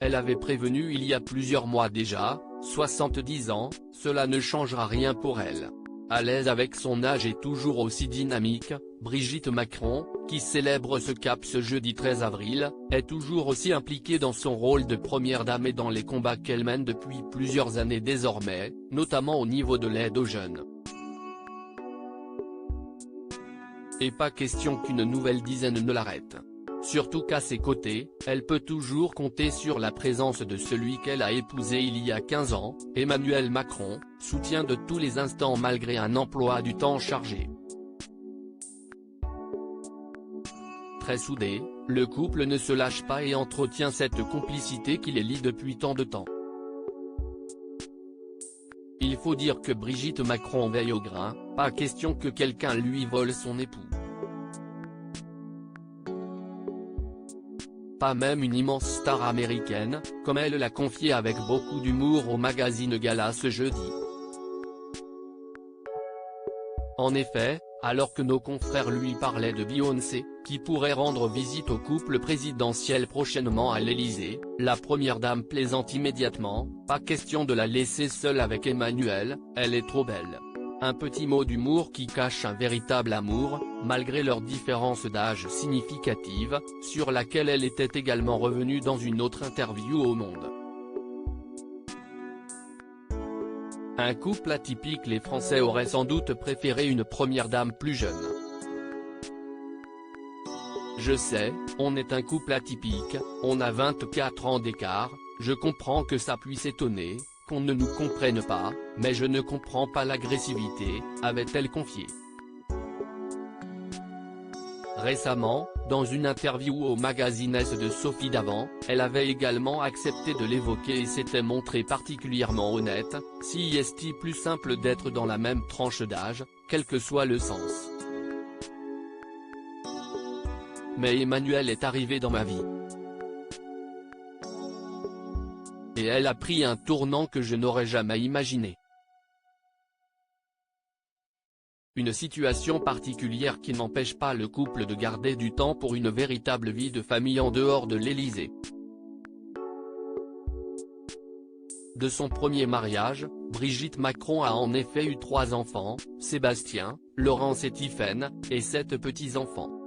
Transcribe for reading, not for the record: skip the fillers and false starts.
elle avait prévenu il y a plusieurs mois déjà, 70 ans, cela ne changera rien pour elle. À l'aise avec son âge et toujours aussi dynamique, Brigitte Macron, qui célèbre ce cap ce jeudi 13 avril, est toujours aussi impliquée dans son rôle de première dame et dans les combats qu'elle mène depuis plusieurs années désormais, notamment au niveau de l'aide aux jeunes. Et pas question qu'une nouvelle dizaine ne l'arrête. Surtout qu'à ses côtés, elle peut toujours compter sur la présence de celui qu'elle a épousé il y a 15 ans, Emmanuel Macron, soutien de tous les instants malgré un emploi du temps chargé. Très soudé, le couple ne se lâche pas et entretient cette complicité qui les lie depuis tant de temps. Il faut dire que Brigitte Macron veille au grain, pas question que quelqu'un lui vole son époux. Pas même une immense star américaine, comme elle l'a confié avec beaucoup d'humour au magazine Gala ce jeudi. En effet, alors que nos confrères lui parlaient de Beyoncé, qui pourrait rendre visite au couple présidentiel prochainement à l'Élysée, la première dame plaisante immédiatement, pas question de la laisser seule avec Emmanuel, elle est trop belle. Un petit mot d'humour qui cache un véritable amour, malgré leur différence d'âge significative, sur laquelle elle était également revenue dans une autre interview au Monde. Un couple atypique, les Français auraient sans doute préféré une première dame plus jeune. Je sais, on est un couple atypique, on a 24 ans d'écart, je comprends que ça puisse étonner, qu'on ne nous comprenne pas, mais je ne comprends pas l'agressivité, avait-elle confié. Récemment, dans une interview au magazine S de Sophie Davant, elle avait également accepté de l'évoquer et s'était montrée particulièrement honnête, si est-il plus simple d'être dans la même tranche d'âge, quel que soit le sens. Mais Emmanuel est arrivé dans ma vie. Et elle a pris un tournant que je n'aurais jamais imaginé. Une situation particulière qui n'empêche pas le couple de garder du temps pour une véritable vie de famille en dehors de l'Élysée. De son premier mariage, Brigitte Macron a en effet eu 3 enfants, Sébastien, Laurence et Tiphaine, et 7 petits-enfants.